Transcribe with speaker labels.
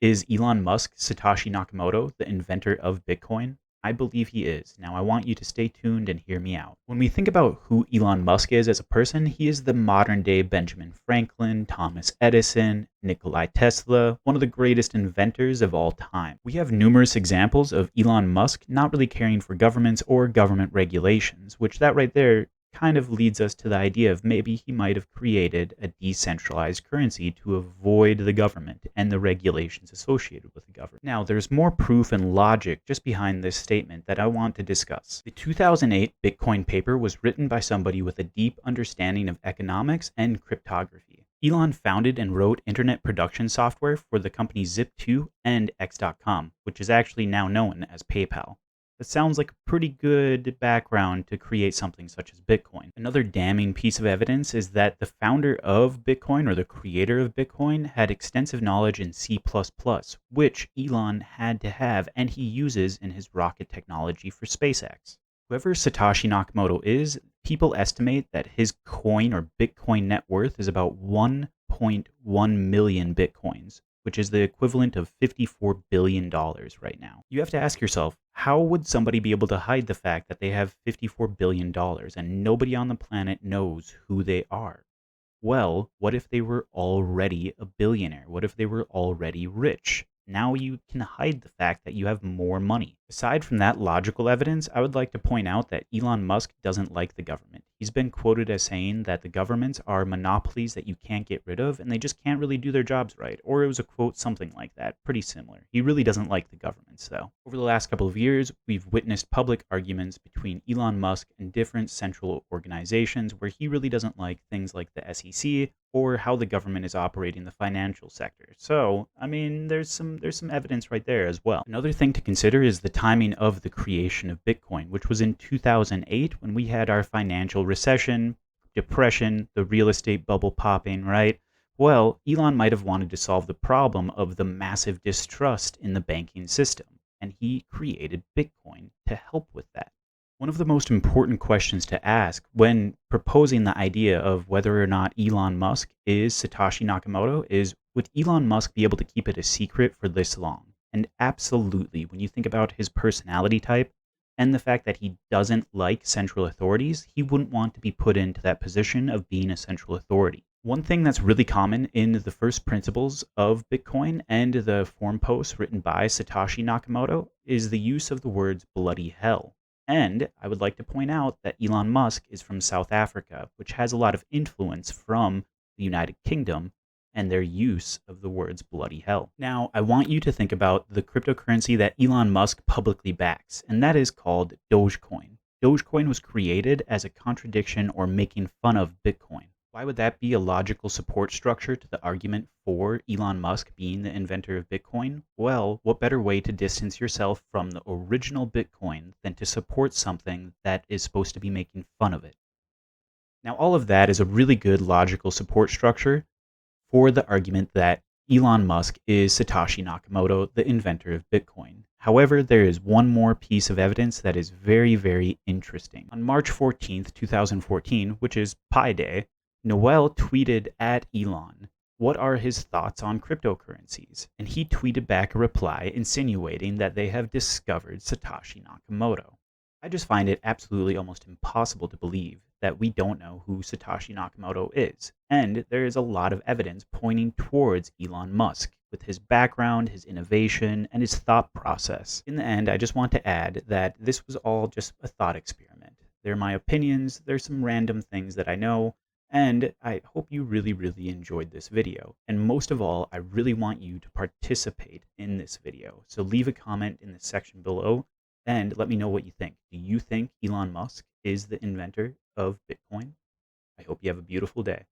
Speaker 1: Is Elon Musk Satoshi Nakamoto, the inventor of Bitcoin? I believe he is. Now, I want you to stay tuned and hear me out. When we think about who Elon Musk is as a person, he is the modern day Benjamin Franklin, Thomas Edison, Nikola Tesla, one of the greatest inventors of all time. We have numerous examples of Elon Musk not really caring for governments or government regulations, which that right there kind of leads us to the idea of maybe he might have created a decentralized currency to avoid the government and the regulations associated with the government. Now, there's more proof and logic just behind this statement that I want to discuss. The 2008 Bitcoin paper was written by somebody with a deep understanding of economics and cryptography. Elon founded and wrote internet production software for the companies Zip2 and X.com, which is actually now known as PayPal. That sounds like a pretty good background to create something such as Bitcoin. Another damning piece of evidence is that the founder of Bitcoin or the creator of Bitcoin had extensive knowledge in C++, which Elon had to have and he uses in his rocket technology for SpaceX. Whoever Satoshi Nakamoto is, people estimate that his coin or Bitcoin net worth is about 1.1 million Bitcoins, which is the equivalent of $54 billion right now. You have to ask yourself, how would somebody be able to hide the fact that they have $54 billion and nobody on the planet knows who they are? Well, what if they were already a billionaire? What if they were already rich? Now you can hide the fact that you have more money. Aside from that logical evidence, I would like to point out that Elon Musk doesn't like the government. He's been quoted as saying that the governments are monopolies that you can't get rid of and they just can't really do their jobs right. Or it was a quote something like that, pretty similar. He really doesn't like the governments though. Over the last couple of years, we've witnessed public arguments between Elon Musk and different central organizations where he really doesn't like things like the SEC or how the government is operating the financial sector. So, I mean, there's some evidence right there as well. Another thing to consider is the timing of the creation of Bitcoin, which was in 2008 when we had our financial recession, depression, the real estate bubble popping, right? Well, Elon might have wanted to solve the problem of the massive distrust in the banking system, and he created Bitcoin to help with that. One of the most important questions to ask when proposing the idea of whether or not Elon Musk is Satoshi Nakamoto is, would Elon Musk be able to keep it a secret for this long? And absolutely, when you think about his personality type and the fact that he doesn't like central authorities, he wouldn't want to be put into that position of being a central authority. One thing that's really common in the first principles of Bitcoin and the forum posts written by Satoshi Nakamoto is the use of the words bloody hell. And I would like to point out that Elon Musk is from South Africa, which has a lot of influence from the United Kingdom and their use of the words bloody hell. Now, I want you to think about the cryptocurrency that Elon Musk publicly backs, and that is called Dogecoin. Dogecoin was created as a contradiction or making fun of Bitcoin. Why would that be a logical support structure to the argument for Elon Musk being the inventor of Bitcoin? Well, what better way to distance yourself from the original Bitcoin than to support something that is supposed to be making fun of it? Now, all of that is a really good logical support structure for the argument that Elon Musk is Satoshi Nakamoto, the inventor of Bitcoin. However, there is one more piece of evidence that is very, very interesting. On March 14th, 2014, which is Pi Day, Noel tweeted at Elon, "What are his thoughts on cryptocurrencies?" And he tweeted back a reply insinuating that they have discovered Satoshi Nakamoto. I just find it absolutely almost impossible to believe that we don't know who Satoshi Nakamoto is. And there is a lot of evidence pointing towards Elon Musk with his background, his innovation, and his thought process. In the end, I just want to add that this was all just a thought experiment. They're my opinions, there's some random things that I know, and I hope you really, really enjoyed this video. And most of all, I really want you to participate in this video. So leave a comment in the section below and let me know what you think. Do you think Elon Musk is the inventor of Bitcoin? I hope you have a beautiful day.